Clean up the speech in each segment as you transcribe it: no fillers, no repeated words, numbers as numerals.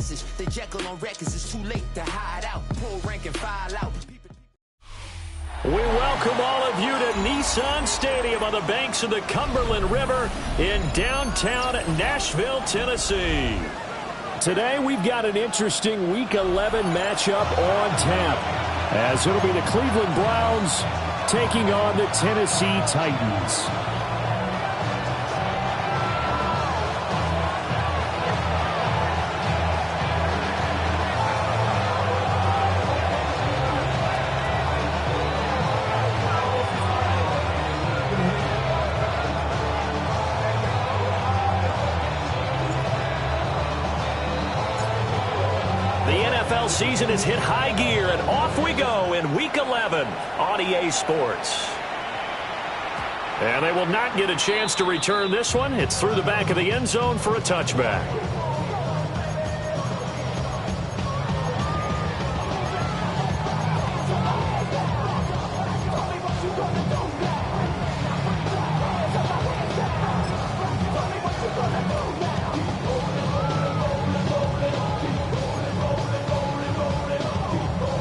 message. The Jekyll on records, it's too late to hide out. Pull rank and file out. We welcome all of you to Nissan Stadium on the banks of the Cumberland River in downtown Nashville, Tennessee. Today we've got an interesting Week 11 matchup on tap, as it'll be the Cleveland Browns taking on the Tennessee Titans. Season has hit high gear, and off we go in Week 11 on EA Sports. And they will not get a chance to return this one. It's through the back of the end zone for a touchback.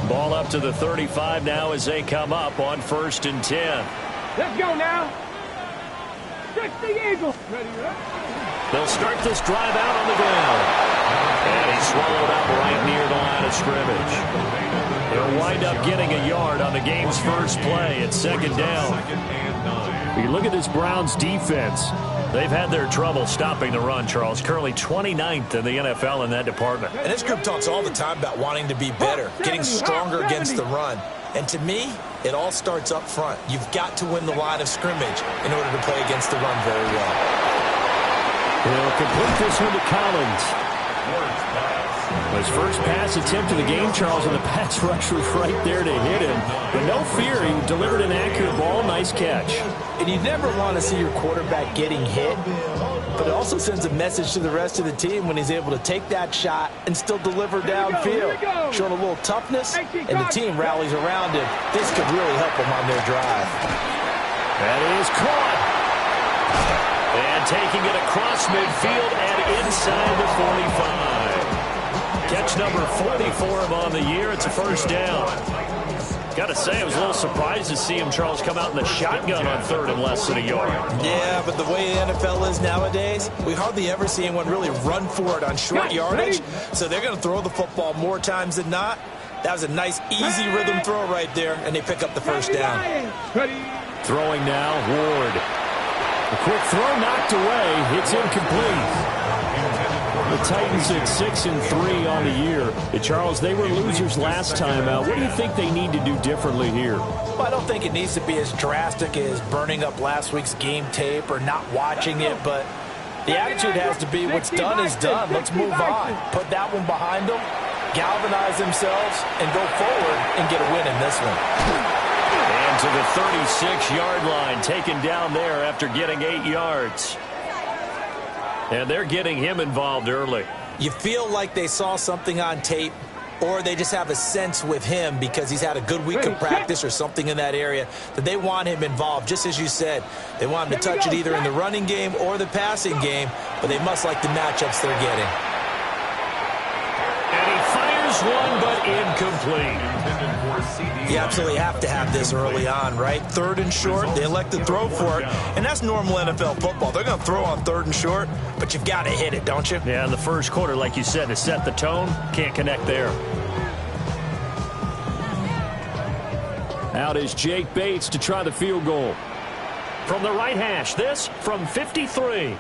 Ball up to the 35 now as they come up on 1st and 10. Let's go now. Stretch the eagle. They'll start this drive out on the ground. And he's swallowed up right near the line of scrimmage. They'll wind up getting a yard on the game's first play. It's 2nd down. You look at this Browns defense. They've had their trouble stopping the run, Charles. Currently 29th in the NFL in that department. And this group talks all the time about wanting to be better, getting stronger against the run. And to me, it all starts up front. You've got to win the line of scrimmage in order to play against the run very well. He'll complete this one to Collins. His first pass attempt of the game, Charles, and the pass rush was right there to hit him. But no fear, he delivered an accurate ball. Nice catch. And you never want to see your quarterback getting hit, but it also sends a message to the rest of the team when he's able to take that shot and still deliver downfield. Showing a little toughness, and the team rallies around him. This could really help them on their drive. That is caught. And taking it across midfield and inside the 45. Catch number 40 for him on the year. It's a 1st down. Got to say, I was a little surprised to see him, Charles, come out in the shotgun on 3rd and less than a yard. Yeah, but the way the NFL is nowadays, we hardly ever see anyone really run for it on short yardage. So they're going to throw the football more times than not. That was a nice, easy rhythm throw right there, and they pick up the 1st down. Throwing now, Ward. A quick throw knocked away. It's incomplete. The Titans at 6-3 on the year. Charles, they were losers last time out. What do you think they need to do differently here? Well, I don't think it needs to be as drastic as burning up last week's game tape or not watching it, but the attitude has to be what's done is done. Let's move on. Put that one behind them, galvanize themselves, and go forward and get a win in this one. And to the 36-yard line, taken down there after getting 8 yards. And they're getting him involved early. You feel like they saw something on tape, or they just have a sense with him because he's had a good week of practice or something in that area that they want him involved. Just as you said, they want him to touch it either in the running game or the passing game, but they must like the matchups they're getting. And he fires one, but incomplete. You absolutely have to have this early on, right? 3rd and short, they elect to throw for it, and that's normal NFL football. They're going to throw on 3rd and short, but you've got to hit it, don't you? Yeah, in the first quarter, like you said, to set the tone, can't connect there. Out is Jake Bates to try the field goal. From the right hash, this from 53.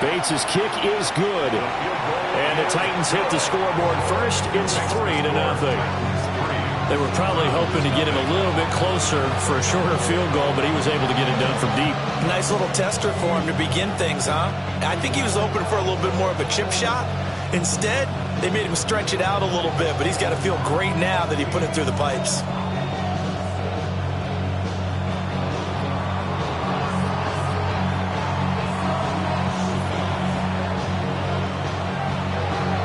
Bates' kick is good. And the Titans hit the scoreboard first. It's 3-0. They were probably hoping to get him a little bit closer for a shorter field goal, but he was able to get it done from deep. Nice little tester for him to begin things, huh? I think he was open for a little bit more of a chip shot. Instead, they made him stretch it out a little bit, but he's got to feel great now that he put it through the pipes.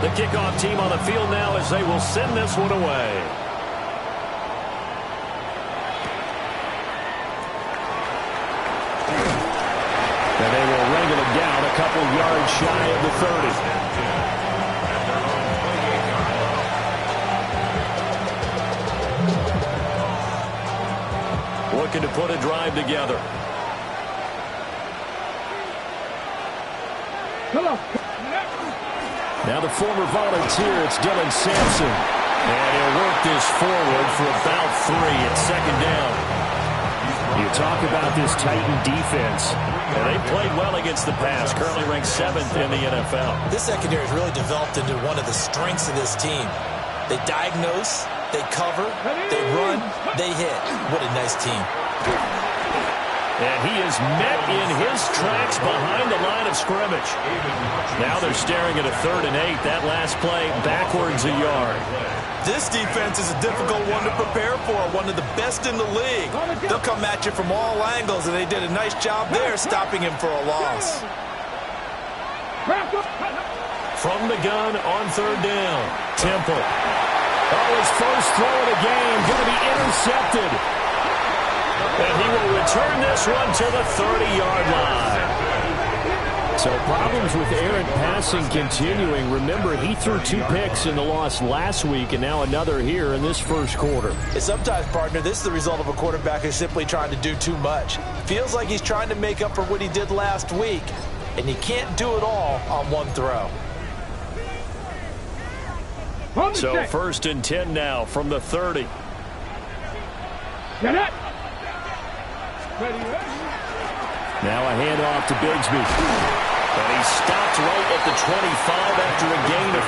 The kickoff team on the field now as they will send this one away. couple yards shy of the 30. Looking to put a drive together. Now the former Volunteer, it's Dylan Sampson. And he'll work this forward for about 3 at second down. You talk about this Titan defense. And they played well against the pass, currently ranked 7th in the NFL. This secondary has really developed into one of the strengths of this team. They diagnose, they cover, they run, they hit. What a nice team. And he is met in his tracks behind the line of scrimmage. Now they're staring at a 3rd and 8. That last play, backwards a yard. This defense is a difficult one to prepare for, one of the best in the league. They'll come at you from all angles, and they did a nice job there stopping him for a loss. From the gun on 3rd down, Temple. Oh, his first throw of the game, going to be intercepted. And he will return this one to the 30-yard line. So problems with errant passing continuing. Remember, he threw 2 picks in the loss last week, and now another here in this first quarter. And sometimes, partner, this is the result of a quarterback who's simply trying to do too much. Feels like he's trying to make up for what he did last week, and he can't do it all on one throw. So 1st and 10 now from the 30. Now a handoff to Bigsby. And he stopped right at the 25 after a gain of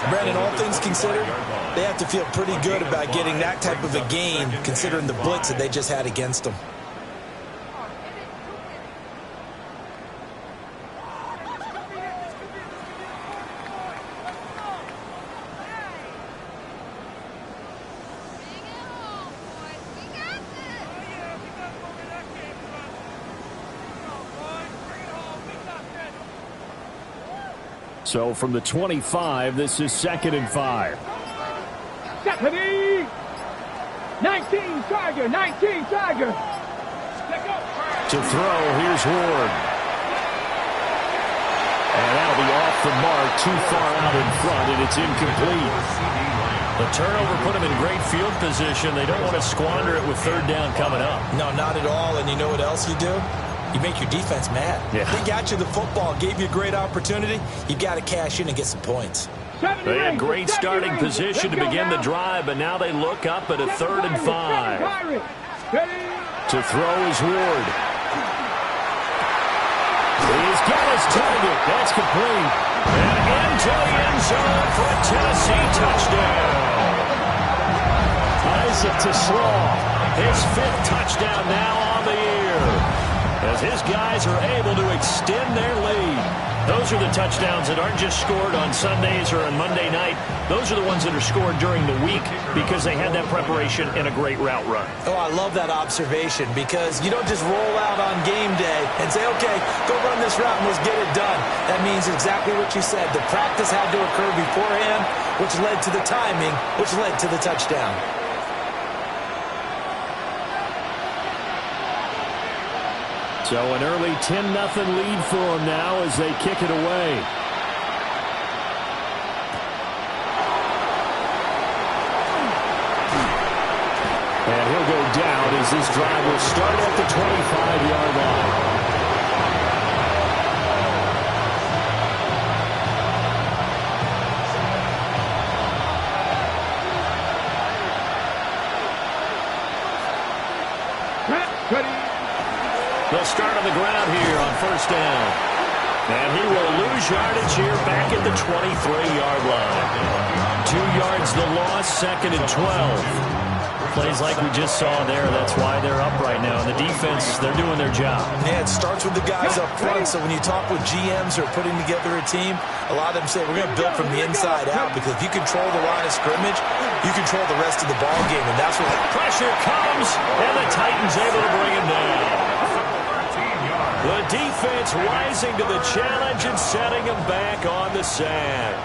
5. Brandon, all things considered, they have to feel pretty good about getting that type of a gain considering the blitz that they just had against them. So from the 25, this is 2nd and 5. Stephanie! 19 Tiger, 19 Tiger. To throw, here's Ward. And that'll be off the mark, too far out in front, and it's incomplete. The turnover put them in great field position. They don't want to squander it with 3rd down coming up. No, not at all. And you know what else you do? You make your defense mad. Yeah. They got you the football, gave you a great opportunity. You got to cash in and get some points. They had great starting position to begin the drive, but now they look up at a 3rd and 5. To throw is Ward. He's got his target. That's complete. And into the end zone for a Tennessee touchdown. Isaac Tesslaw, his 5th touchdown now on the year, as his guys are able to extend their lead. Those are the touchdowns that aren't just scored on Sundays or on Monday night. Those are the ones that are scored during the week because they had that preparation and a great route run. Oh, I love that observation because you don't just roll out on game day and say, okay, go run this route and let's get it done. That means exactly what you said. The practice had to occur beforehand, which led to the timing, which led to the touchdown. So an early 10-0 lead for them now as they kick it away. And he'll go down as this drive will start at the 25-yard line. They'll start on the ground here on 1st down. And he will lose yardage here back at the 23-yard line. 2 yards the loss, 2nd and 12. Plays like we just saw there. That's why they're up right now. And the defense, they're doing their job. Yeah, it starts with the guys up front. So when you talk with GMs who are putting together a team, a lot of them say we're going to build from the inside out because if you control the line of scrimmage, you control the rest of the ball game. And that's what pressure comes, and the Titans able to bring him down. The defense rising to the challenge and setting him back on the sack.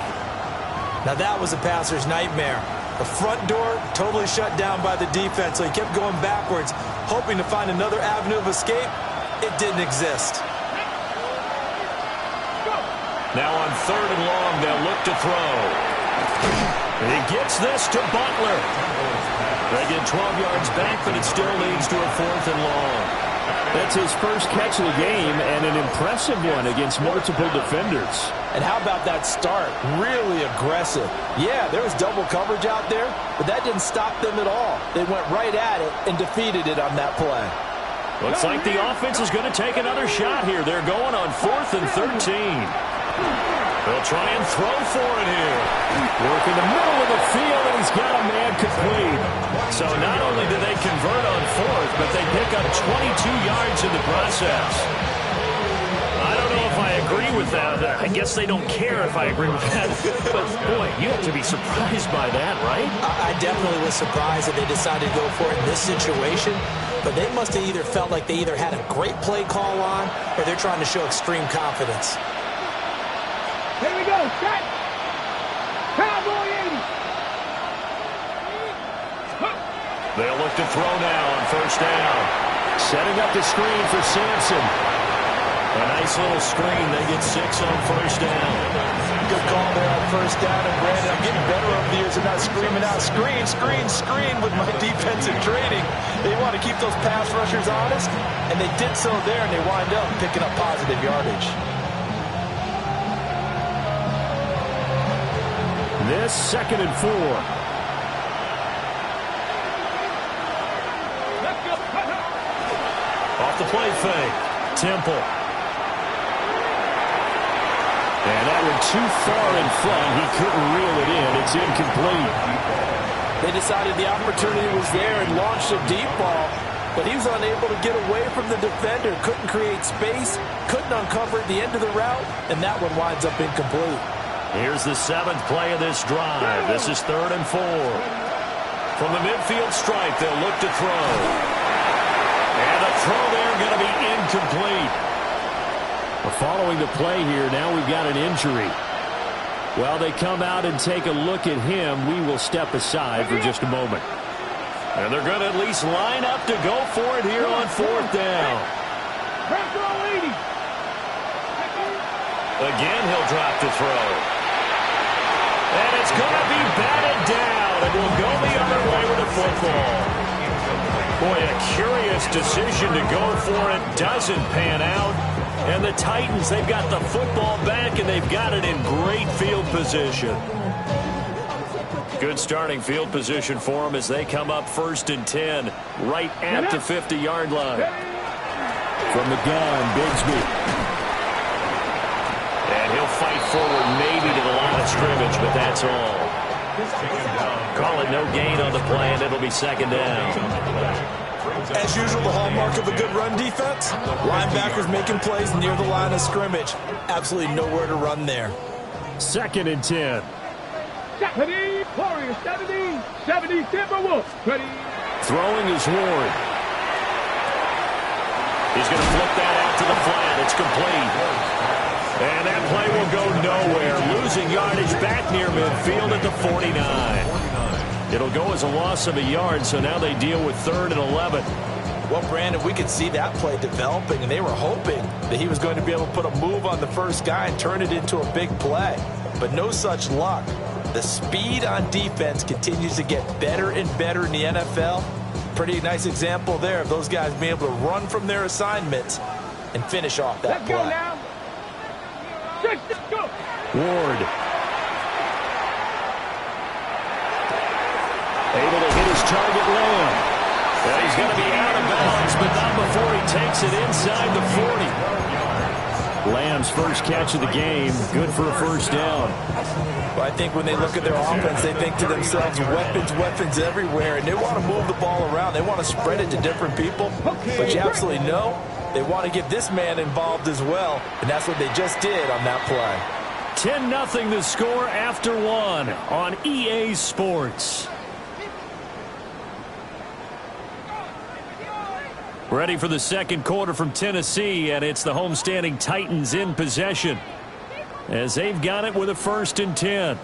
Now that was a passer's nightmare. The front door totally shut down by the defense, so he kept going backwards, hoping to find another avenue of escape. It didn't exist. Now on 3rd and long, they'll look to throw. He gets this to Butler. They get 12 yards back, but it still leads to a 4th and long. That's his first catch of the game, and an impressive one against multiple defenders. And how about that start? Really aggressive. Yeah, there was double coverage out there, but that didn't stop them at all. They went right at it and defeated it on that play. Looks like the offense is going to take another shot here. They're going on 4th and 13. They'll try and throw for it here. Work in the middle of the field, and he's got a man complete. So not only do they convert on 4th, but they pick up 22 yards in the process. I don't know if I agree with that. I guess they don't care if I agree with that. But, boy, you have to be surprised by that, right? I definitely was surprised that they decided to go for it in this situation. But they must have either felt like they either had a great play call on or they're trying to show extreme confidence. Here we go. Set. Cowboy 80. They'll look to throw now on 1st down. Setting up the screen for Sampson. A nice little screen. They get 6 on 1st down. Good call there on 1st down. And Brandon, I'm getting better over the years of not screaming out, screen, screen, screen with my defensive training. They want to keep those pass rushers honest, and they did so there, and they wind up picking up positive yardage. This 2nd and 4. Off the play fake. Temple. And that one too far in front. He couldn't reel it in. It's incomplete. They decided the opportunity was there and launched a deep ball, but he was unable to get away from the defender. Couldn't create space, couldn't uncover at the end of the route, and that one winds up incomplete. Here's the 7th play of this drive. This is 3rd and 4. From the midfield stripe, they'll look to throw. And the throw there going to be incomplete. Well, following the play here, now we've got an injury. While they come out and take a look at him, we will step aside for just a moment. And they're going to at least line up to go for it here on 4th down. Again, he'll drop to throw. And it's going to be batted down, and will go the other way with the football. Boy, a curious decision to go for it. Doesn't pan out. And the Titans, they've got the football back, and they've got it in great field position. Good starting field position for them as they come up 1st and 10, right at the 50-yard line. From the gun, Bigsby. And he'll fight forward maybe to the line of scrimmage, but that's all. Call it no gain on the play, and it'll be 2nd down. As usual, the hallmark of a good run defense, linebackers making plays near the line of scrimmage. Absolutely nowhere to run there. 2nd and 10. 70, Warriors, 70, Timberwolves. Ready. Throwing is Ward. He's going to flip that out to the flat. It's complete. And that play will go nowhere. Losing yardage back near midfield at the 49. It'll go as a loss of a yard, so now they deal with 3rd and 11. Well, Brandon, we could see that play developing, and they were hoping that he was going to be able to put a move on the first guy and turn it into a big play. But no such luck. The speed on defense continues to get better and better in the NFL. Pretty nice example there of those guys being able to run from their assignments and finish off that play. Let's go now. Let's go. Ward. Able to hit his target Lamb. And he's going to be out of bounds, but not before he takes it inside the 40. Lamb's first catch of the game. Good for a 1st down. Well, I think when they look at their offense, they think to themselves, weapons everywhere, and they want to move the ball around. They want to spread it to different people. But you absolutely know they want to get this man involved as well, and that's what they just did on that play. 10-0 the score after 1 on EA Sports. Ready for the 2nd quarter from Tennessee, and it's the homestanding Titans in possession as they've got it with a 1st and 10.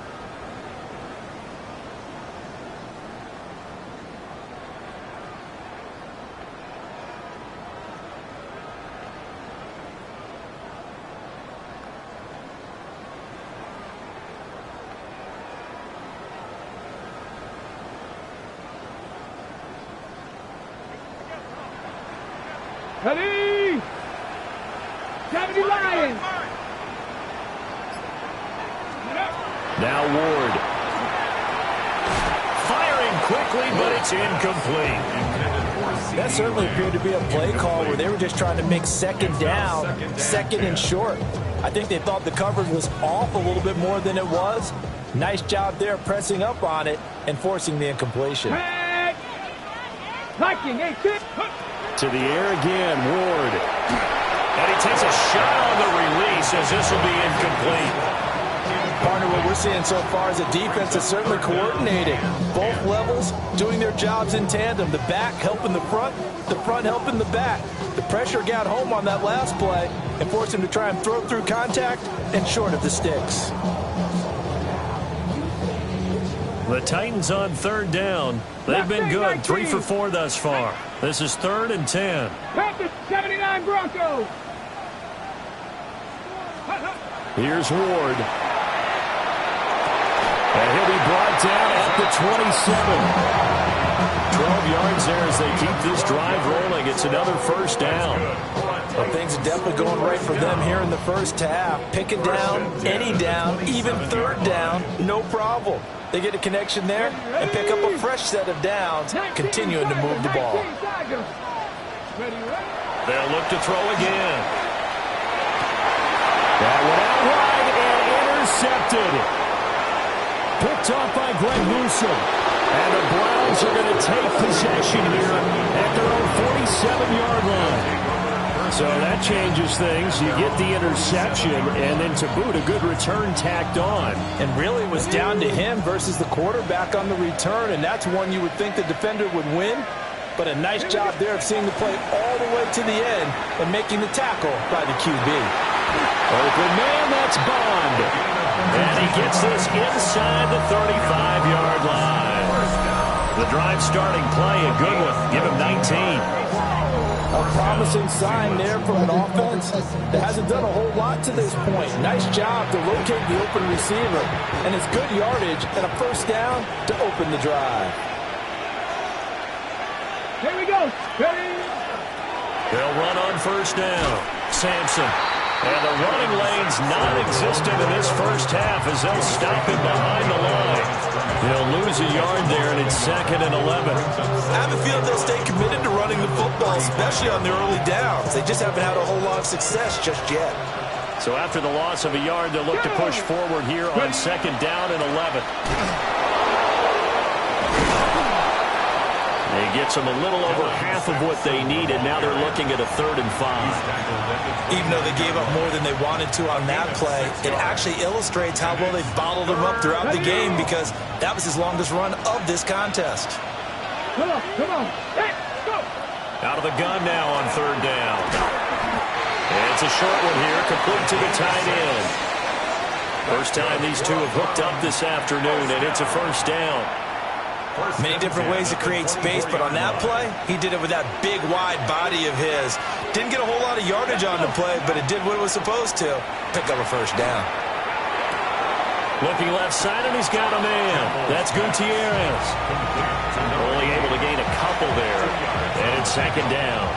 Ready? 70 Lions. Now Ward. Firing quickly, but it's incomplete. That certainly appeared to be a play call where they were just trying to make second down, second and short. I think they thought the coverage was off a little bit more than it was. Nice job there pressing up on it and forcing the incompletion. Liking, To the air again, Ward. And he takes a shot on the release as this will be incomplete. Partner, what we're seeing so far is a defense that's certainly coordinated. Both levels doing their jobs in tandem. The back helping the front helping the back. The pressure got home on that last play and forced him to try and throw through contact and short of the sticks. The Titans on third down. They've been good, 3 for 4 thus far. This is 3rd and 10. Panthers 79 Broncos. Here's Ward. And he'll be brought down at the 27. 12 yards there as they keep this drive rolling. It's another first down. Well, things are definitely going right for them here in the first half. Pick it down, any down, even third down, no problem. They get a connection there and pick up a fresh set of downs, continuing to move the ball. They'll look to throw again. That went out wide and intercepted. Picked off by Greg Newsome. And the Browns are going to take possession here at their own 47-yard line. So that changes things. You get the interception, and then to boot, a good return tacked on. And really it was down to him versus the quarterback on the return, and that's one you would think the defender would win. But a nice job there of seeing the play all the way to the end and making the tackle by the QB. Open man, that's Bond. And he gets this inside the 35-yard line. The drive starting play, a good one. Give him 19. A promising sign there from an offense that hasn't done a whole lot to this point. Nice job to locate the open receiver. And it's good yardage and a first down to open the drive. Here we go. Ready? They'll run on first down. Sampson. And the running lane's non-existent in this first half as they'll stop him behind the line. They'll lose a yard there, and it's 2nd and 11. I have a feeling they'll stay committed to running the football, especially on their early downs. They just haven't had a whole lot of success just yet. So after the loss of a yard, they'll look to push forward here on 2nd down and 11. It gets them a little over half of what they needed. Now they're looking at a 3rd and 5. Even though they gave up more than they wanted to on that play, it actually illustrates how well they bottled them up throughout the game because that was his longest run of this contest. Come on. Hey, go. Out of the gun now on 3rd down. It's a short one here, complete to the tight end. First time these two have hooked up this afternoon, and it's a first down. Many different ways to create space, but on that play, he did it with that big, wide body of his. Didn't get a whole lot of yardage on the play, but it did what it was supposed to. Pick up a first down. Looking left side, and he's got a man. That's Gutierrez. Only able to gain a couple there. And it's 2nd down.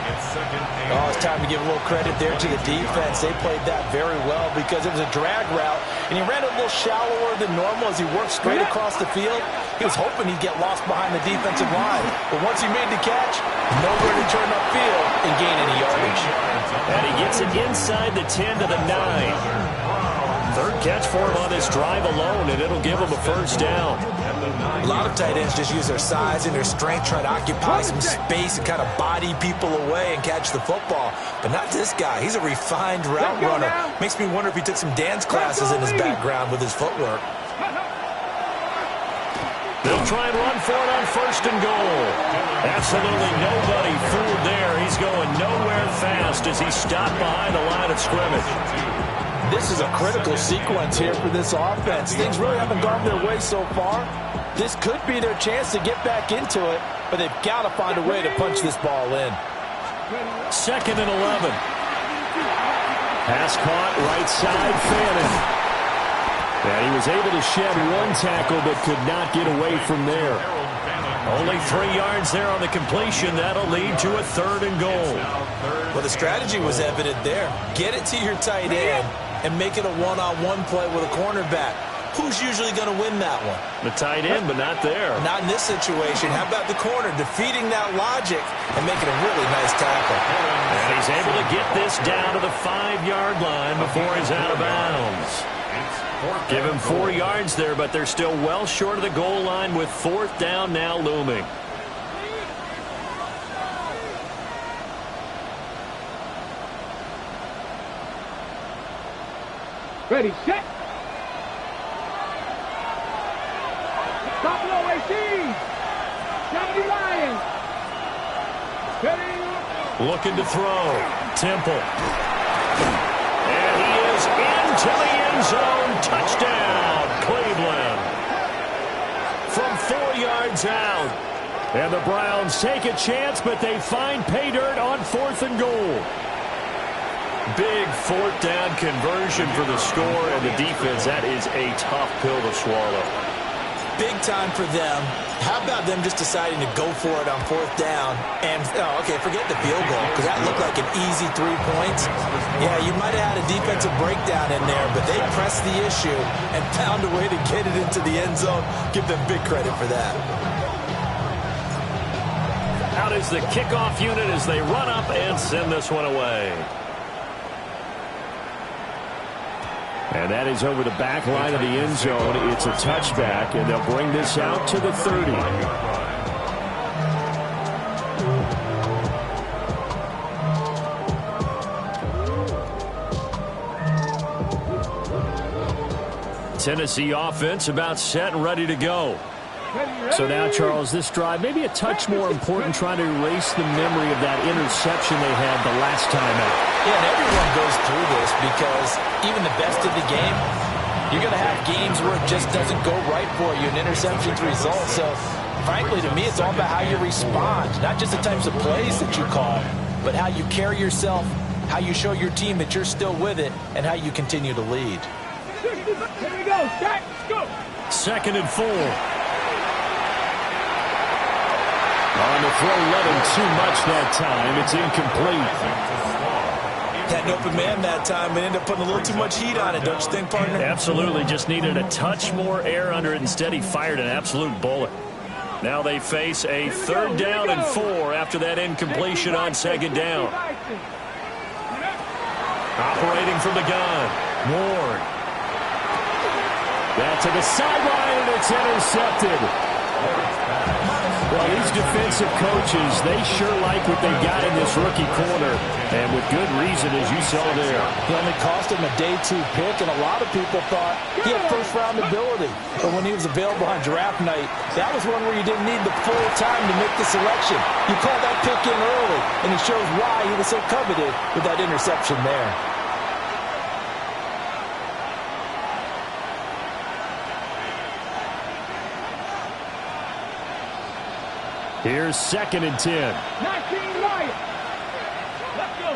Oh, it's time to give a little credit there to the defense. They played that very well because it was a drag route, and he ran a little shallower than normal as he worked straight across the field. He was hoping he'd get lost behind the defensive line. But once he made the catch, nowhere to turn upfield and gain any yardage. And he gets it inside the 10 to the 9. 3rd catch for him on this drive alone, and it'll give him a first down. A lot of tight ends just use their size and their strength, try to occupy some space and kind of body people away and catch the football. But not this guy. He's a refined route runner. Makes me wonder if he took some dance classes in his background with his footwork. They'll try and run for it on 1st and goal. Absolutely nobody fooled there. He's going nowhere fast as he's stopped behind the line of scrimmage. This is a critical sequence here for this offense. Things really haven't gone their way so far. This could be their chance to get back into it, but they've got to find a way to punch this ball in. 2nd and 11. Pass caught right side, Fannin. And he was able to shed one tackle but could not get away from there. Only 3 yards there on the completion. That'll lead to a 3rd and goal. Well, the strategy was evident there. Get it to your tight end and make it a one-on-one play with a cornerback. Who's usually going to win that one? The tight end, but not there. Not in this situation. How about the corner defeating that logic and making a really nice tackle? And he's able to get this down to the 5-yard line before he's out of bounds. Give him 4 yards there, but they're still well short of the goal line with 4th down now looming. Ready, set. Stop low, AC. 70 Lions. Ready. Looking to throw. Temple. And he is into the end zone. Touchdown, Cleveland. From 4 yards out. And the Browns take a chance, but they find pay dirt on 4th and goal. Big 4th down conversion for the score, and the defense, that is a tough pill to swallow. Big time for them. How about them just deciding to go for it on 4th down? And, okay, forget the field goal, because that looked like an easy 3 points. Yeah, you might have had a defensive breakdown in there, but they pressed the issue and found a way to get it into the end zone. Give them big credit for that. Out is the kickoff unit as they run up and send this one away. And that is over the back line of the end zone. It's a touchback, and they'll bring this out to the 30. Tennessee offense about set and ready to go. So now, Charles, this drive maybe a touch more important, trying to erase the memory of that interception they had the last time out. Yeah, and everyone goes through this because even the best of the game, you're going to have games where it just doesn't go right for you, and interceptions result. So, frankly, to me, it's all about how you respond, not just the types of plays that you call, but how you carry yourself, how you show your team that you're still with it, and how you continue to lead. Here we go. Start. Go. 2nd and 4. On the throw, let him too much that time. It's incomplete. Had an open man that time, but ended up putting a little too much heat on it, don't you think, partner? Absolutely. Just needed a touch more air under it. Instead, he fired an absolute bullet. Now they face a 3rd down and 4 after that incompletion on 2nd down. Operating from the gun. Ward. That to the sideline, and it's intercepted. Well, these defensive coaches, they sure like what they got in this rookie corner, and with good reason, as you saw there. He only cost him a day 2 pick, and a lot of people thought he had first-round ability. But when he was available on draft night, that was one where you didn't need the full time to make the selection. You called that pick in early, and it shows why he was so coveted with that interception there. Here's 2nd and 10. 19 Lions. Let's go.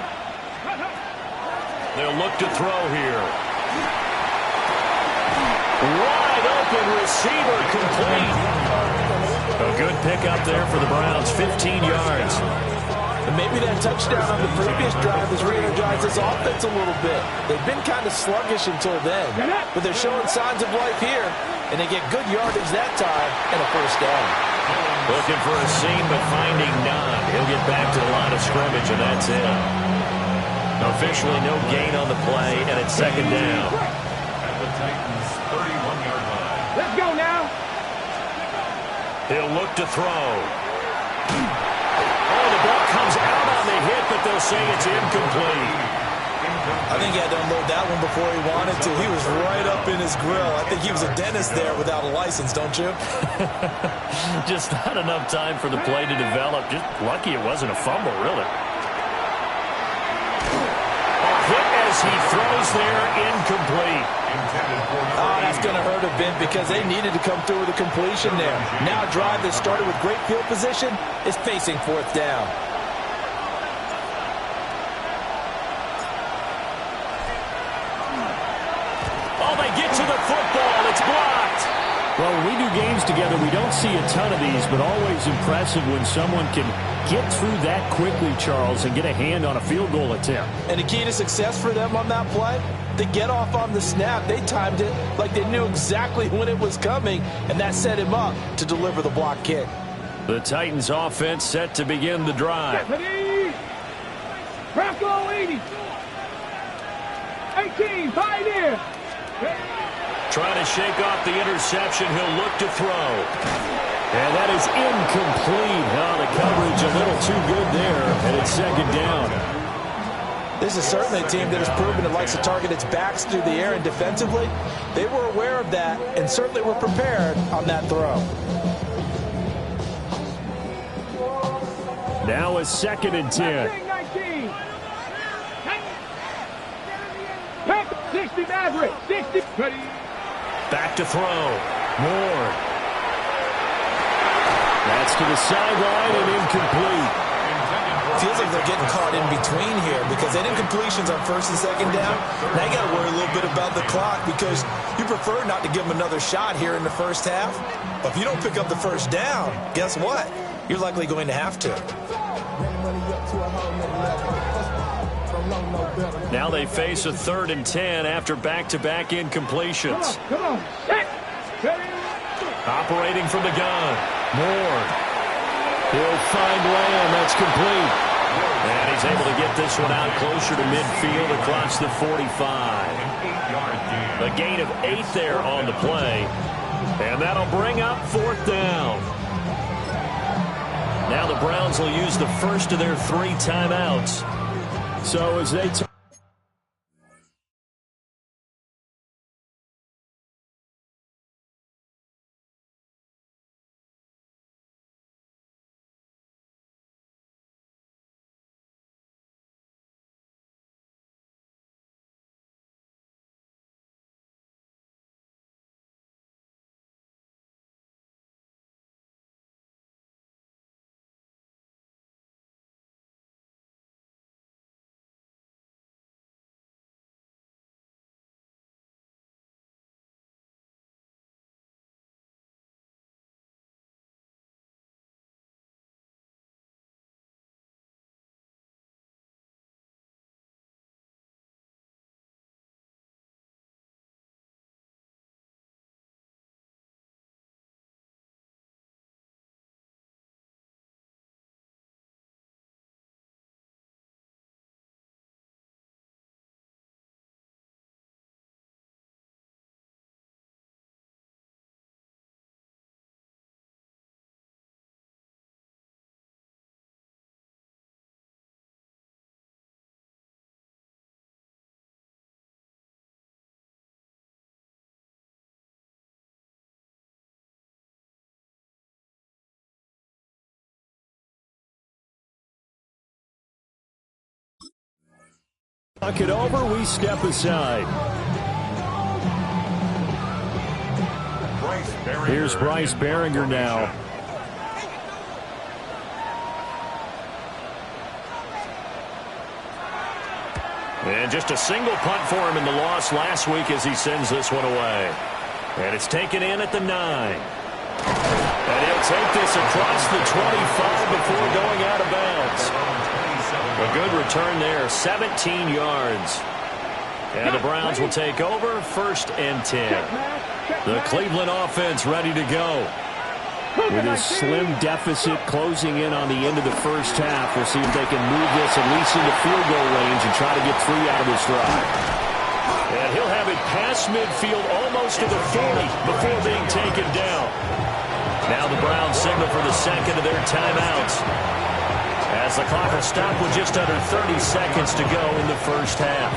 They'll look to throw here. Wide open receiver, complete. A good pickup there for the Browns, 15 yards. And maybe that touchdown on the previous drive has re-energized this offense a little bit. They've been kind of sluggish until then, but they're showing signs of life here, and they get good yardage that time and a 1st down. Looking for a seam, but finding none. He'll get back to the line of scrimmage, and that's it. Officially no gain on the play, and it's 2nd down. At the Titans' 31-yard line. Let's go now. He'll look to throw. Oh, the ball comes out on the hit, but they'll say it's incomplete. I think he had to unload that one before he wanted to. He was right up in his grill. I think he was a dentist there without a license, don't you? Just not enough time for the play to develop. Just lucky it wasn't a fumble, really. Hit as he throws there, incomplete. Oh, that's going to hurt a bit because they needed to come through with a completion there. Now a drive that started with great field position is facing 4th down. Oh, they get to the football. It's blocked. Well, when we do games together, we don't see a ton of these, but always impressive when someone can get through that quickly, Charles, and get a hand on a field goal attempt. And the key to success for them on that play, to get off on the snap, they timed it like they knew exactly when it was coming, and that set him up to deliver the block kick. The Titans offense set to begin the drive. Bronco 80. 18, pioneer. Trying to shake off the interception. He'll look to throw. And that is incomplete. Oh, the coverage a little too good there, and it's second down. This is certainly a team that has proven it likes to target its backs through the air, and defensively, they were aware of that and certainly were prepared on that throw. Now a 2nd and 10. 19. 60 Maverick. 60. Back to throw. Moore. That's to the sideline and incomplete. Feels like they're getting caught in between here because they had incompletions on 1st and 2nd down. Now you got to worry a little bit about the clock because you prefer not to give them another shot here in the first half. But if you don't pick up the 1st down, guess what? You're likely going to have to. Now they face a 3rd and 10 after back-to-back incompletions. Come on. Operating from the gun. Moore. He'll find Lamb. That's complete. And he's able to get this one out closer to midfield across the 45. A gain of 8 there on the play. And that'll bring up 4th down. Now the Browns will use the first of their 3 timeouts. So as they talk it over, we step aside. Here's Bryce Baringer now. And just a single punt for him in the loss last week as he sends this one away. And it's taken in at the 9. And he'll take this across the 25 before going out of bounds. A good return there, 17 yards. And the Browns will take over, 1st and 10. The Cleveland offense ready to go. With a slim deficit closing in on the end of the first half, we'll see if they can move this at least into field goal range and try to get 3 out of this drive. And he'll have it past midfield almost to the 40 before being taken down. Now the Browns signal for the 2nd of their timeouts, as the clock will stop with just under 30 seconds to go in the first half.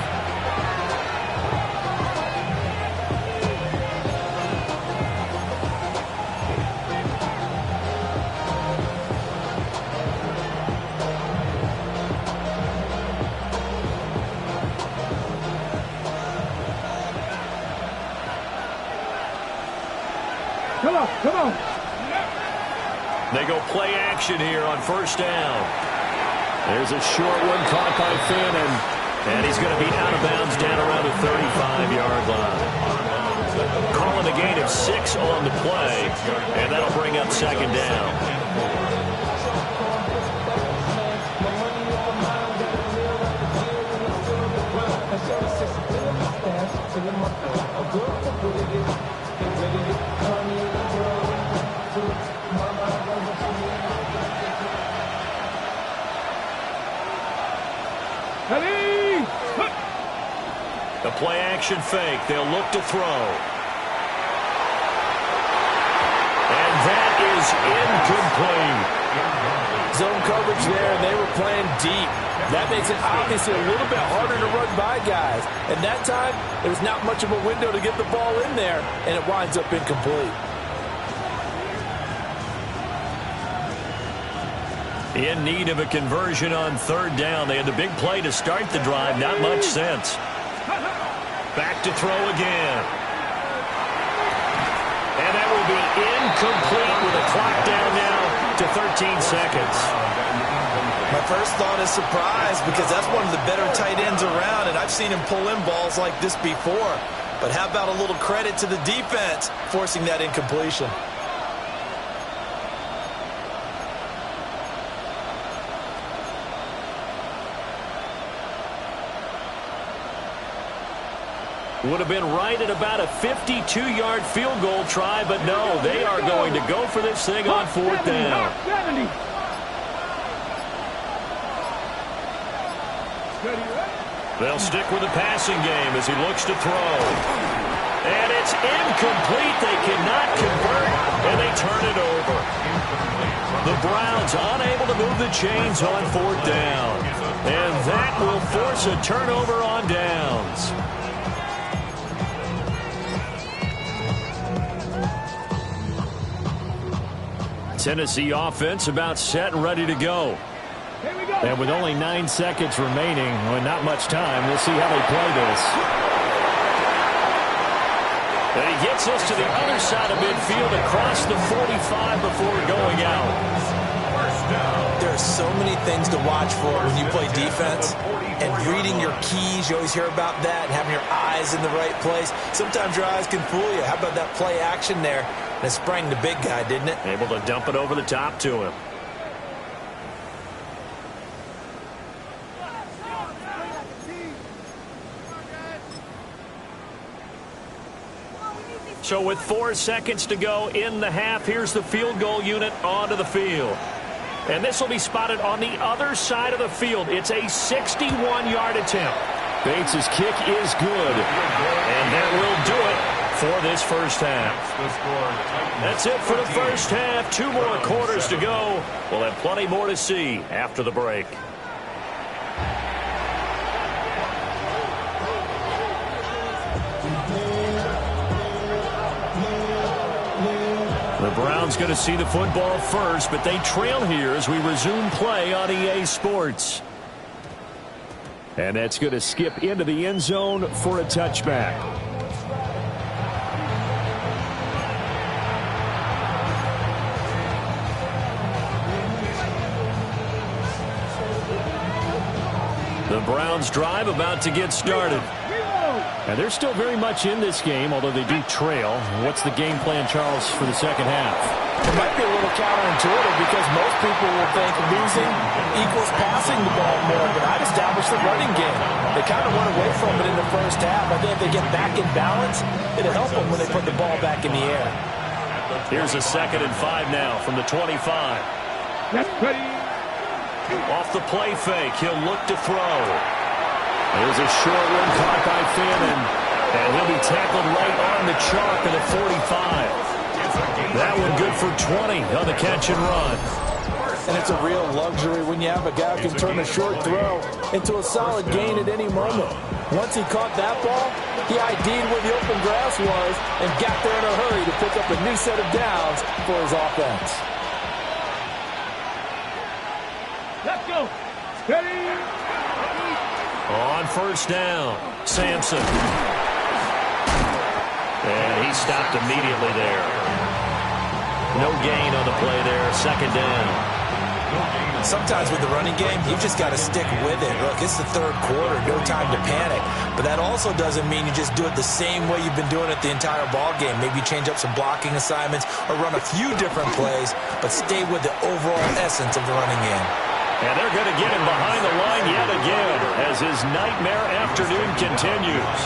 Come on. They go play action here on 1st down. There's a short one caught by Fannin. And he's going to be out of bounds down around the 35-yard line. Calling a gain of 6 6 on the play, and that'll bring up second down. The play action fake. They'll look to throw. And that is incomplete. Zone coverage there, and they were playing deep. That makes it obviously a little bit harder to run by guys. And that time, there was not much of a window to get the ball in there, and it winds up incomplete. In need of a conversion on third down. They had the big play to start the drive. Not much sense. Back to throw again. And that will be incomplete with a clock down now to 13 seconds. My first thought is surprise, because that's one of the better tight ends around, and I've seen him pull in balls like this before. But how about a little credit to the defense forcing that incompletion? Would have been right at about a 52-yard field goal try, but no, they are going to go for this thing on fourth down. They'll stick with the passing game as he looks to throw. And it's incomplete. They cannot convert, and they turn it over. The Browns unable to move the chains on fourth down. And that will force a turnover on downs. Tennessee offense about set and ready to go. And with only 9 seconds remaining, well, not much time, we'll see how they play this. And he gets us to the other side of midfield across the 45 before going out. There are so many things to watch for when you play defense. And reading your keys, you always hear about that, and having your eyes in the right place. Sometimes your eyes can fool you. How about that play action there? And it sprang the big guy, didn't it? Able to dump it over the top to him. So with 4 seconds to go in the half, here's the field goal unit onto the field. And this will be spotted on the other side of the field. It's a 61-yard attempt. Bates' kick is good. And that will do it for this first half. That's it for the first half. 2 more quarters to go. We'll have plenty more to see after the break. The Browns going to see the football first, but they trail here as we resume play on EA Sports. And that's going to skip into the end zone for a touchback. The Browns drive about to get started. And they're still very much in this game, although they do trail. What's the game plan, Charles, for the second half? It might be a little counterintuitive because most people will think losing equals passing the ball more, but I'd establish the running game. They kind of went away from it in the first half. I think if they get back in balance, it'll help them when they put the ball back in the air. Here's a 2nd and 5 now from the 25. Off the play fake, he'll look to throw. There's a short one caught by Fannin, and he'll be tackled right on the chalk of the 45. That one good for 20 on the catch and run. And it's a real luxury when you have a guy who can turn a short throw into a solid gain at any moment. Once he caught that ball, he ID'd where the open grass was and got there in a hurry to pick up a new set of downs for his offense. Let's go. Steady. On first down, Sampson. And he stopped immediately there. No gain on the play there, 2nd down. Sometimes with the running game, you've just got to stick with it. Look, it's the third quarter, no time to panic. But that also doesn't mean you just do it the same way you've been doing it the entire ball game. Maybe change up some blocking assignments or run a few different plays, but stay with the overall essence of the running game. And they're going to get him behind the line yet again as his nightmare afternoon continues.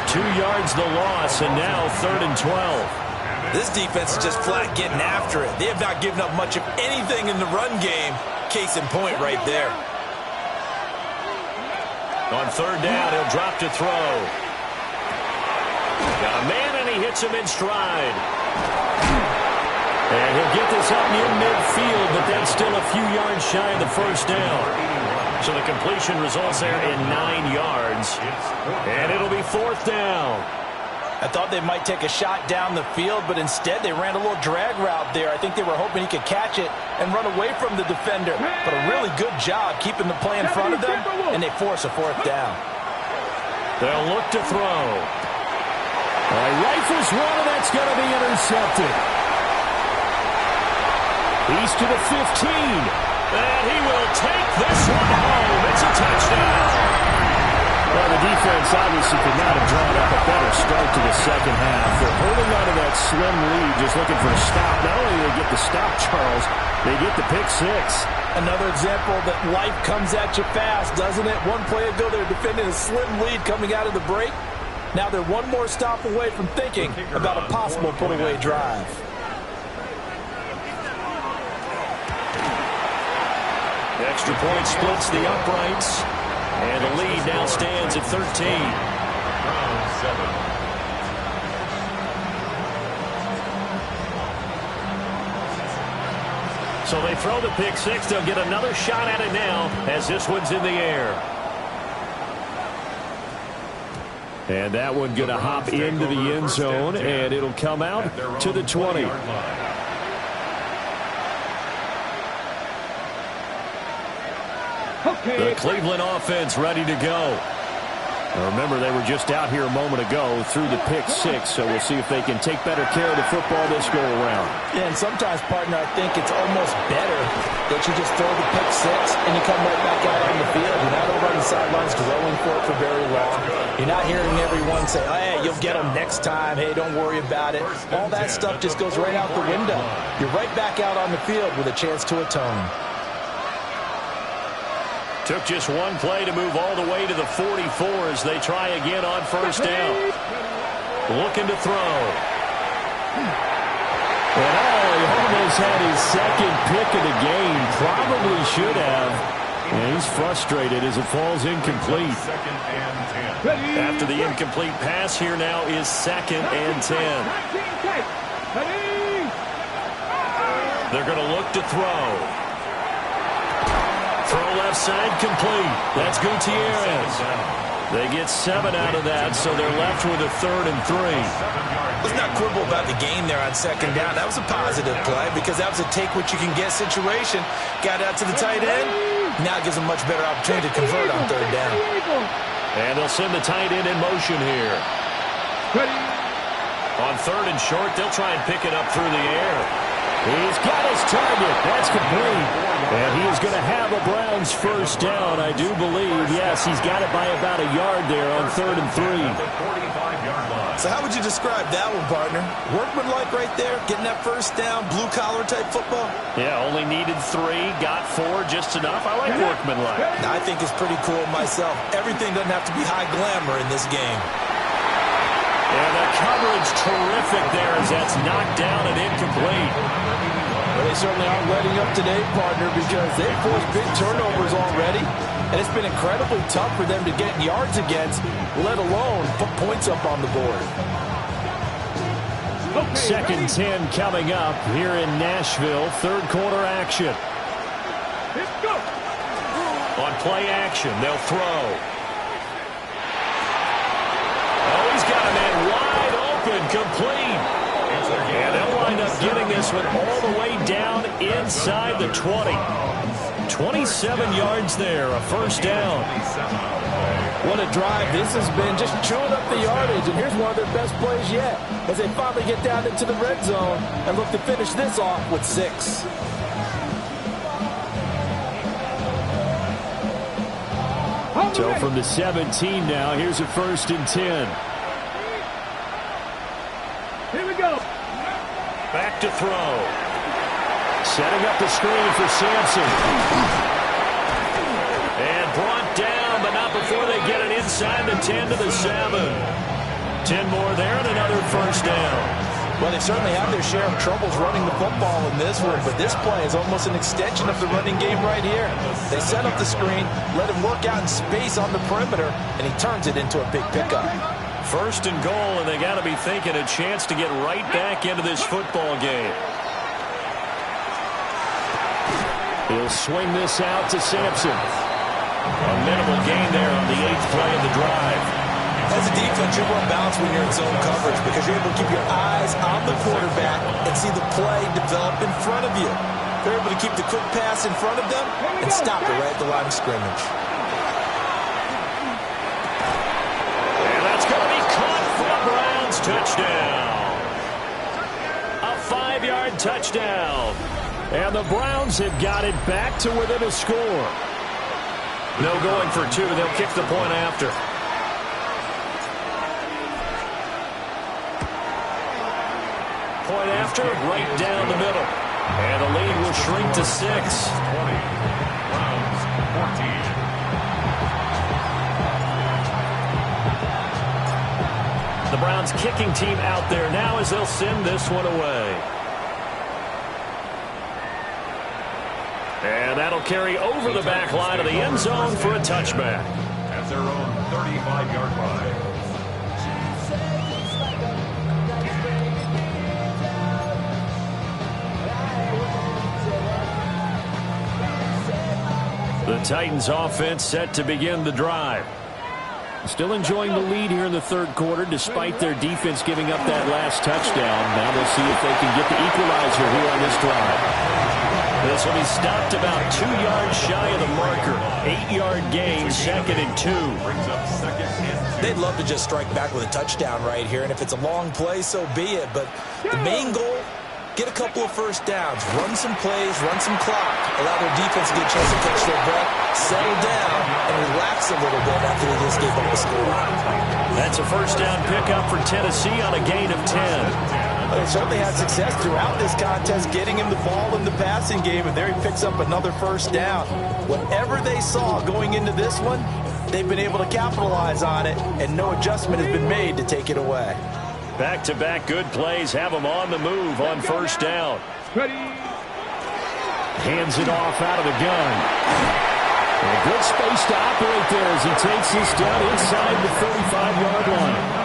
2 yards the loss, and now 3rd and 12. This defense is just flat getting after it. They have not given up much of anything in the run game. Case in point right there. On 3rd down, he'll drop to throw. Got a man, and he hits him in stride. And he'll get this up near midfield, but that's still a few yards shy of the first down. So the completion results there in 9 yards. And it'll be 4th down. I thought they might take a shot down the field, but instead they ran a little drag route there. I think they were hoping he could catch it and run away from the defender. But a really good job keeping the play in front of them, and they force a 4th down. They'll look to throw. Rifles one, and that's going to be intercepted. He's to the 15. And he will take this one home. It's a touchdown. Well, the defense obviously could not have drawn up a better start to the second half. They're holding on to that slim lead, just looking for a stop. Not only do they get the stop, Charles, they get the pick 6. Another example that life comes at you fast, doesn't it? One play ago, they were defending a slim lead coming out of the break. Now they're one more stop away from thinking about a possible put-away drive. The extra point splits the uprights. And the lead now stands at 13. So they throw the pick 6. They'll get another shot at it now as this one's in the air. And that one going to hop into the end zone, and it'll come out to the 20. The Cleveland offense ready to go. Now remember, they were just out here a moment ago through the pick 6, so we'll see if they can take better care of the football this go around. Yeah, and sometimes, partner, I think it's almost better that you just throw the pick 6 and you come right back out on the field. You're not over on the sidelines dwelling for it for very long. You're not hearing everyone say, oh, hey, you'll get them next time. Hey, don't worry about it. All that stuff just goes right out the window. You're right back out on the field with a chance to atone. Took just one play to move all the way to the 44 as they try again on 1st down. Looking to throw. And he almost had his second pick of the game. Probably should have. And he's frustrated as it falls incomplete. After the incomplete pass, here now is 2nd and 10. They're going to look to throw. Throw left side complete. That's Gutierrez. They get 7 out of that, so they're left with a 3rd and 3. Let's not quibble about the gain there on 2nd down. That was a positive play because that was a take-what-you-can-get situation. Got out to the tight end. Now it gives them much better opportunity to convert on 3rd down. And they'll send the tight end in motion here. On 3rd and short, they'll try and pick it up through the air. He's got his target. That's complete. And he is going to have a Browns 1st down, I do believe. Yes, he's got it by about a yard there on 3rd and 3. So how would you describe that one, partner? Workmanlike right there, getting that 1st down, blue-collar type football? Yeah, only needed 3, got 4, just enough. I like workmanlike. I think it's pretty cool myself. Everything doesn't have to be high glamour in this game. And the coverage terrific there as that's knocked down and incomplete. Well, they certainly aren't letting up today, partner, because they've forced big turnovers already. And it's been incredibly tough for them to get yards against, let alone put points up on the board. 2nd 10 coming up here in Nashville. 3rd quarter action. On play action, they'll throw. Oh, he's got a man wide open, complete. And they'll wind up getting this one all the way down inside the 20. 27 yards there, a 1st down. What a drive this has been, just chewing up the yardage. And here's one of their best plays yet as they finally get down into the red zone and look to finish this off with 6. So from the 17 now, here's a 1st and 10. Here we go. Back to throw. Setting up the screen for Sampson. And brought down, but not before they get it inside the 10 to the 7. 10 more there and another 1st down. Well, they certainly have their share of troubles running the football in this one, but this play is almost an extension of the running game right here. They set up the screen, let him work out in space on the perimeter, and he turns it into a big pickup. 1st and goal, and they got to be thinking a chance to get right back into this football game. He'll swing this out to Sampson. A minimal gain there on the 8th play of the drive. As a defense, you're well balanced when you're in zone coverage because you're able to keep your eyes on the quarterback and see the play develop in front of you. They're able to keep the quick pass in front of them and stop it right at the line of scrimmage. And that's going to be caught for the Browns. Touchdown. A 5-yard touchdown. And the Browns have got it back to within a score. No going for 2. They'll kick the point after. Point after, right down the middle. And the lead will shrink to 6. 20. Browns 14. The Browns kicking team out there now as they'll send this one away. And that'll carry over the back line of the end zone for a touchback. At their own 35-yard line. The Titans offense set to begin the drive. Still enjoying the lead here in the 3rd quarter despite their defense giving up that last touchdown. Now they'll see if they can get the equalizer here on this drive. This will be stopped about 2 yards shy of the marker. 8-yard gain, 2nd and 2. Brings up 2nd and 2. They'd love to just strike back with a touchdown right here, and if it's a long play, so be it. But the main goal, get a couple of 1st downs, run some plays, run some clock, allow their defense to get a chance to catch their breath, settle down, and relax a little bit after they just gave up the score. That's a 1st down pickup for Tennessee on a gain of 10. They certainly had success throughout this contest getting him the ball in the passing game, and there he picks up another 1st down. Whatever they saw going into this one, they've been able to capitalize on it, and no adjustment has been made to take it away. Back-to-back good plays have them on the move on 1st down. Hands it off out of the gun. And a good space to operate there as he takes this down inside the 35-yard line.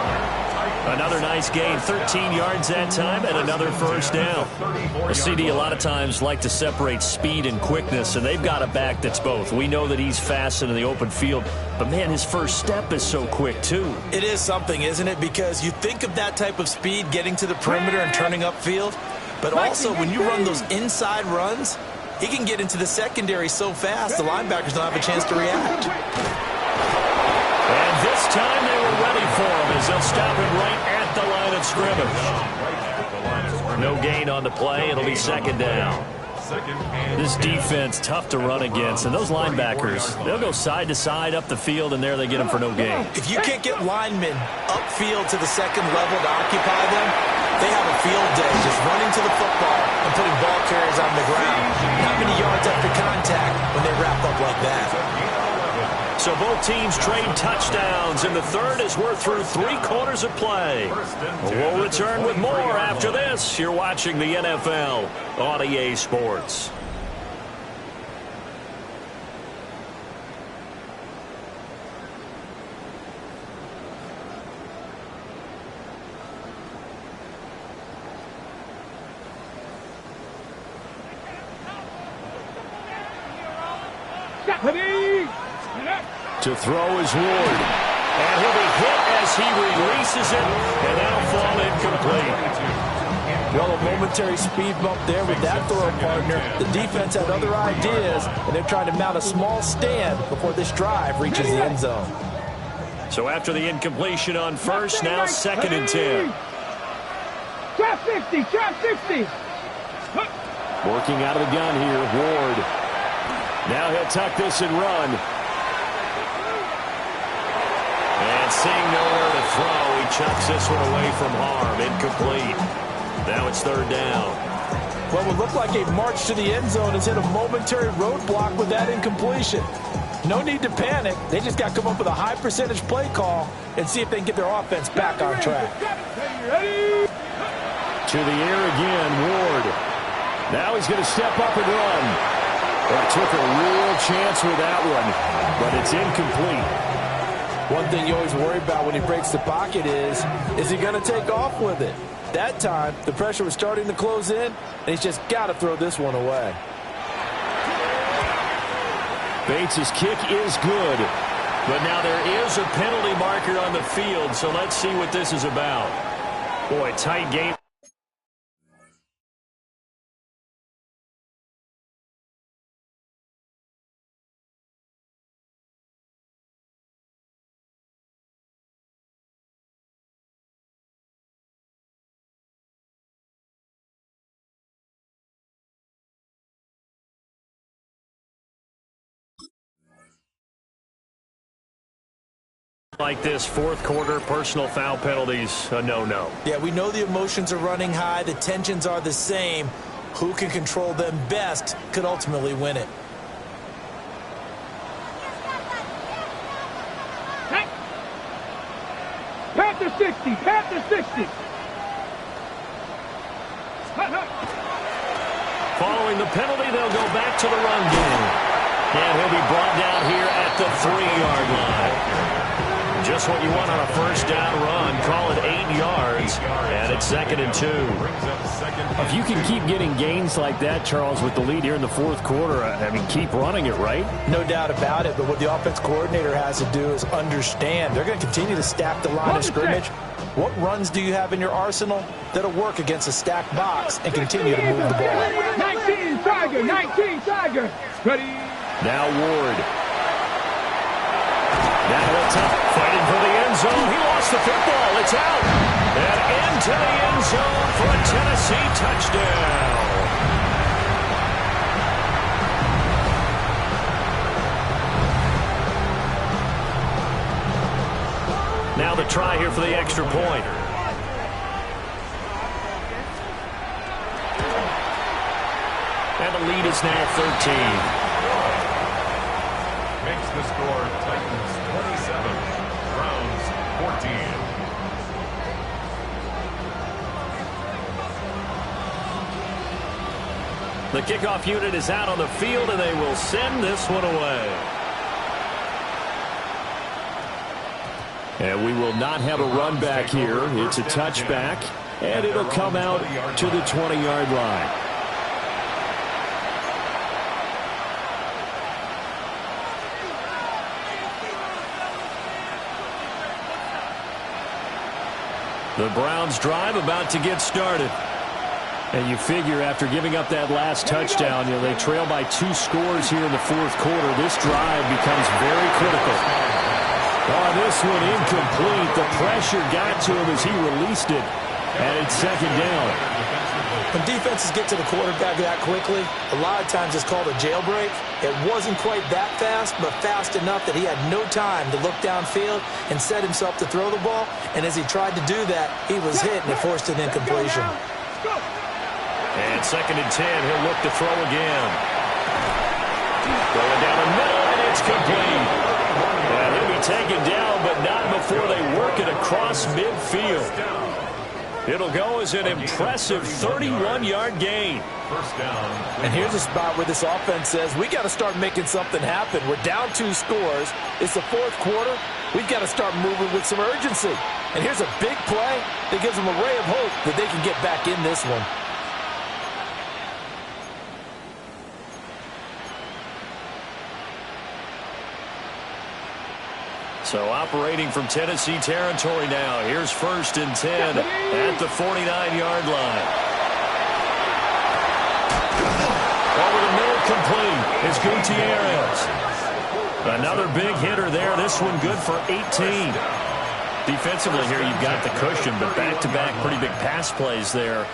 Another nice gain, 13 yards that time, and another 1st down. A CD a lot of times like to separate speed and quickness, and they've got a back that's both. We know that he's fast in the open field, but, man, his first step is so quick, too. It is something, isn't it? Because you think of that type of speed getting to the perimeter and turning upfield, but also when you run those inside runs, he can get into the secondary so fast the linebackers don't have a chance to react. And this time they were ready for him as they'll stop him right at the line of scrimmage. No gain on the play. It'll be 2nd down. This defense, tough to run against. And those linebackers, they'll go side to side up the field, and there they get them for no gain. If you can't get linemen upfield to the 2nd level to occupy them, they have a field day just running to the football and putting ball carriers on the ground. Not many yards after contact when they wrap up like that. So both teams trade touchdowns, and the 3rd as we're through 3 quarters of play. We'll return with more after this. You're watching the NFL on EA Sports. To throw is Ward. And he'll be hit as he releases it, and that'll fall incomplete. Well, a momentary speed bump there with that throw partner. The defense had other ideas, and they're trying to mount a small stand before this drive reaches the end zone. So after the incompletion on 1st, now 2nd and 10. Trap 50, trap 50. Working out of the gun here, Ward. Now he'll tuck this and run. And seeing nowhere to throw, he chucks this one away from harm. Incomplete. Now it's third down. Well, it looked like a march to the end zone has hit a momentary roadblock with that incompletion. No need to panic. They just got to come up with a high percentage play call and see if they can get their offense back on track. To the air again, Ward. Now he's going to step up and run. Well, took a real chance with that one, but it's incomplete. One thing you always worry about when he breaks the pocket is he going to take off with it? That time, the pressure was starting to close in, and he's just got to throw this one away. Bates' kick is good. But now there is a penalty marker on the field, so let's see what this is about. Boy, tight game. Like this, fourth quarter, personal foul penalties, a no-no. Yeah, we know the emotions are running high. The tensions are the same. Who can control them best could ultimately win it. Panther 60, Panther 60. Following the penalty, they'll go back to the run game. And he'll be brought down here at the 3-yard line. Just what you want on a first down run. Call it 8 yards, and it's 2nd and 2. If you can keep getting gains like that, Charles, with the lead here in the fourth quarter, I mean, keep running it, right? No doubt about it, but what the offense coordinator has to do is understand. They're going to continue to stack the line of scrimmage. What runs do you have in your arsenal that'll work against a stacked box and continue to move the ball? 19 Tiger, 19 Tiger. Ready? Now Ward. Now it's up, fighting for the end zone. He lost the football. It's out. And into the end zone for a Tennessee touchdown. Now the try here for the extra point. And the lead is now 13. Makes the score Titans 27, Browns 14. The kickoff unit is out on the field, and they will send this one away. And we will not have a run back here. It's a touchback, and it'll come out to the 20-yard line. The Browns drive about to get started. And you figure after giving up that last touchdown, they trail by 2 scores here in the fourth quarter. This drive becomes very critical. Oh, this one incomplete. The pressure got to him as he released it. And it's 2nd down. When defenses get to the quarterback that quickly, a lot of times it's called a jailbreak. It wasn't quite that fast, but fast enough that he had no time to look downfield and set himself to throw the ball. And as he tried to do that, he was hit and it forced an incompletion. And 2nd and 10, he'll look to throw again. Going down the middle, and it's complete. And he'll be taken down, but not before they work it across midfield. It'll go as an impressive 31-yard gain. First down. And here's a spot where this offense says, we got to start making something happen. We're down 2 scores. It's the fourth quarter. We've got to start moving with some urgency. And here's a big play that gives them a ray of hope that they can get back in this one. So operating from Tennessee territory now. Here's 1st and 10 at the 49-yard line. Over the middle, complete. It's Gutierrez. Another big hitter there. This one good for 18. Defensively here, you've got the cushion, but back-to-back pretty big pass plays there.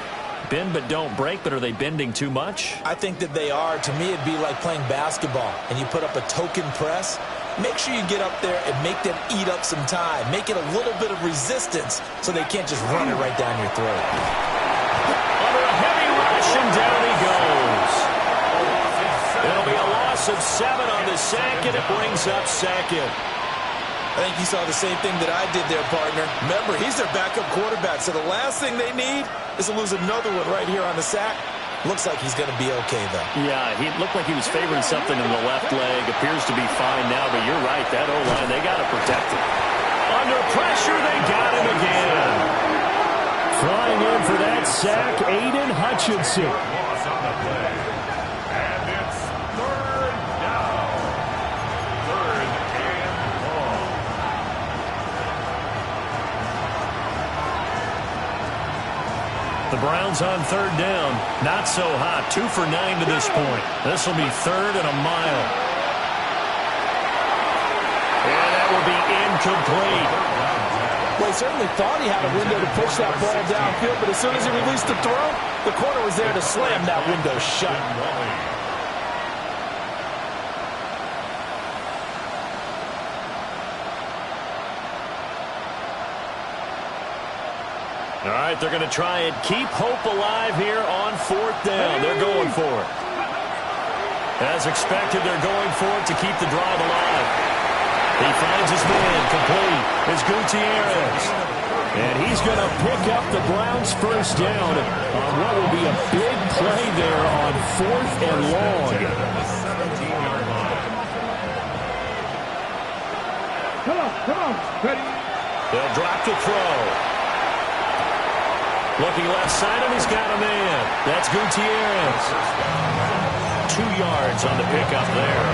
Bend but don't break, but are they bending too much? I think that they are. To me, it'd be like playing basketball, and you put up a token press. make sure you get up there and make them eat up some time. Make it a little bit of resistance so they can't just run it right down your throat. Under a heavy rush, and down he goes. It'll be a loss of 7 on the sack, and it brings up second. I think you saw the same thing that I did there, partner. Remember, he's their backup quarterback, so the last thing they need is to lose another one right here on the sack. Looks like he's going to be okay, though. Yeah, he looked like he was favoring something in the left leg. Appears to be fine now, but you're right. That O-line, they got to protect him. Under pressure, they got him again. Flying in for that sack, Aiden Hutchinson. Loss on the play. And it's 3rd down. 3rd and long. The Browns on 3rd down. Not so hot. 2 for 9 to this point. This will be 3rd and a mile. And that will be incomplete. Well, he certainly thought he had a window to push that ball downfield, but as soon as he released the throw, the corner was there to slam that window shut. All right, they're going to try and keep hope alive here on 4th down. They're going for it. As expected, they're going for it to keep the drive alive. He finds his man, complete. It's Gutierrez. And he's going to pick up the Browns' first down on what will be a big play there on 4th and long. 17-yard line. Come on, ready? They'll drop the throw. Looking left side, and he's got a man. That's Gutierrez. 2 yards on the pickup there.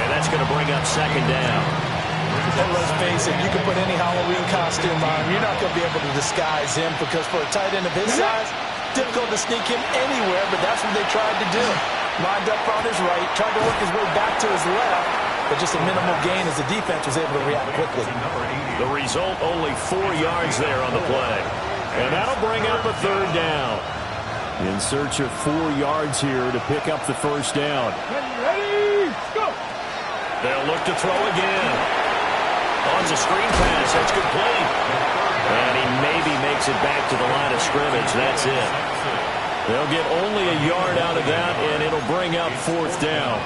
And that's going to bring up 2nd down. And let's face it, you can put any Halloween costume on. You're not going to be able to disguise him because for a tight end of his size, difficult to sneak him anywhere, but that's what they tried to do. Lined up on his right, tried to work his way back to his left, but just a minimal gain as the defense was able to react quickly. The result, only 4 yards there on the play. And that'll bring up a 3rd down. In search of 4 yards here to pick up the first down. Ready, go! They'll look to throw again. On the screen pass, that's complete. And he maybe makes it back to the line of scrimmage. That's it. They'll get only a yard out of that, and it'll bring up 4th down.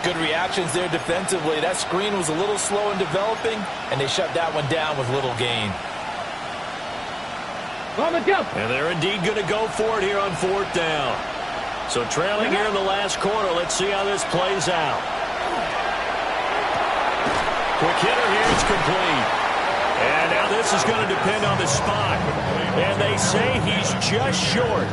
Good reactions there defensively. That screen was a little slow in developing, and they shut that one down with little gain. And they're indeed going to go for it here on 4th down. So trailing here in the last quarter. Let's see how this plays out. Quick hitter here. It's complete. And now this is going to depend on the spot. And they say he's just short.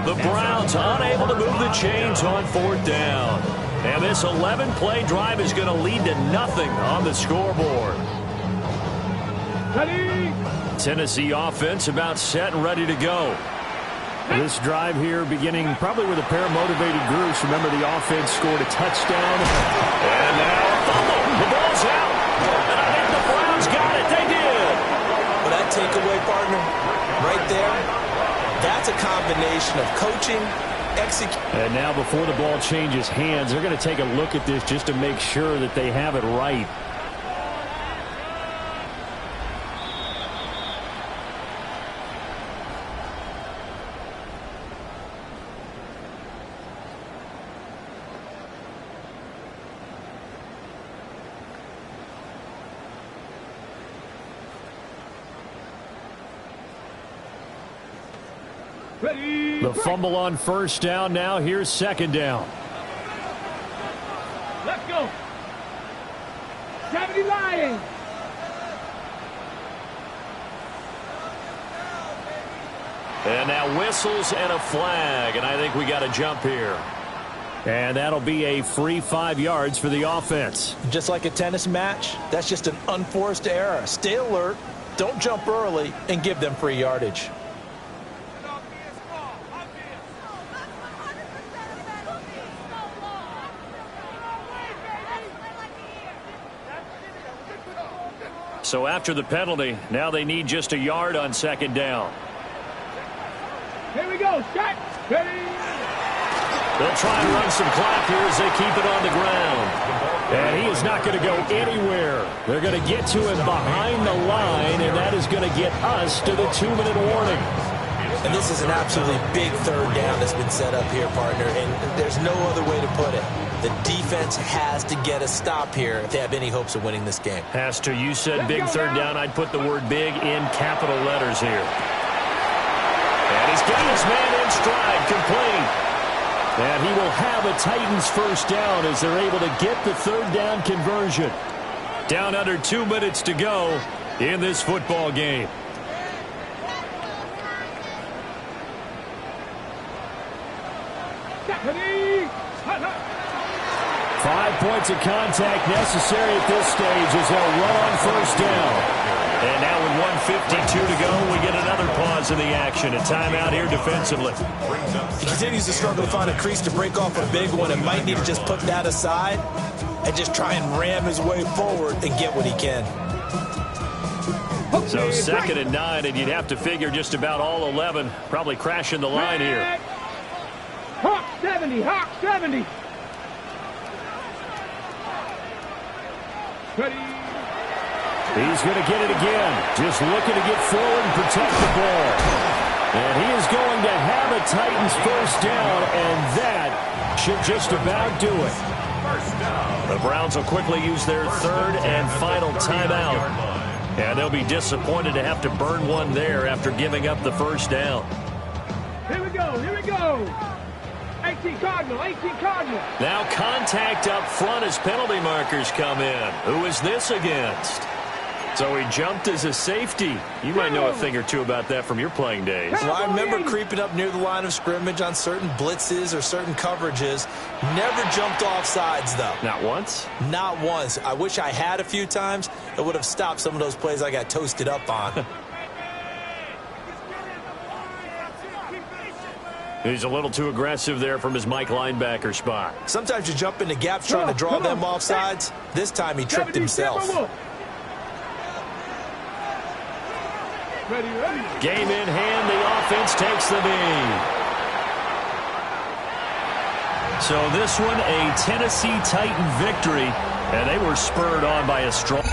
The Browns unable to move the chains on 4th down. And this 11-play drive is going to lead to nothing on the scoreboard. Ready? Tennessee offense about set and ready to go. This drive here beginning probably with a pair of motivated groups. Remember, the offense scored a touchdown. And now a fumble. The ball's out. And I think the Browns got it. They did. Well, that takeaway, partner, right there, that's a combination of coaching, execution. And now before the ball changes hands, they're going to take a look at this just to make sure that they have it right. Ready? The fumble on first down. Now here's 2nd down. Let's go. 70 Lions. And now whistles and a flag. And I think we got a jump here. And that'll be a free 5 yards for the offense. Just like a tennis match, that's just an unforced error. Stay alert, don't jump early, and give them free yardage. So after the penalty, now they need just a yard on 2nd down. Here we go. Shot. Ready? They'll try and run some clock here as they keep it on the ground. And he is not going to go anywhere. They're going to get to him behind the line, and that is going to get us to the 2-minute warning. And this is an absolutely big third down that's been set up here, partner, and there's no other way to put it. The defense has to get a stop here if they have any hopes of winning this game. Pastor, you said big third down. I'd put the word big in capital letters here. And he's got his man in stride, complete. And he will have a Titans first down as they're able to get the third down conversion. Down under 2 minutes to go in this football game. Stephanie! 5 points of contact necessary at this stage as they'll run on first down. And now with 1:52 to go, we get another pause in the action. A timeout here defensively. He continues to struggle to find a crease to break off a big one and might need to just put that aside and just try and ram his way forward and get what he can. So 2nd and 9, and you'd have to figure just about all 11 probably crashing the line here. Hawk 70, Hawk 70. Ready. He's going to get it again. Just looking to get forward and protect the ball. And he is going to have a Titans first down, and that should just about do it. The Browns will quickly use their third and final timeout. And they'll be disappointed to have to burn one there after giving up the first down. Here we go, here we go. 18 Cardinal, 18 Cardinal. Now contact up front as penalty markers come in. Who is this against? So he jumped as a safety. You might know a thing or two about that from your playing days. Well, I remember creeping up near the line of scrimmage on certain blitzes or certain coverages. Never jumped off sides, though. Not once? Not once. I wish I had a few times. It would have stopped some of those plays I got toasted up on. He's a little too aggressive there from his Mike linebacker spot. Sometimes you jump into gaps trying to draw them off sides. This time he tripped himself. Ready, ready. Game in hand, the offense takes the lead. So this one, a Tennessee Titan victory, and they were spurred on by a strong...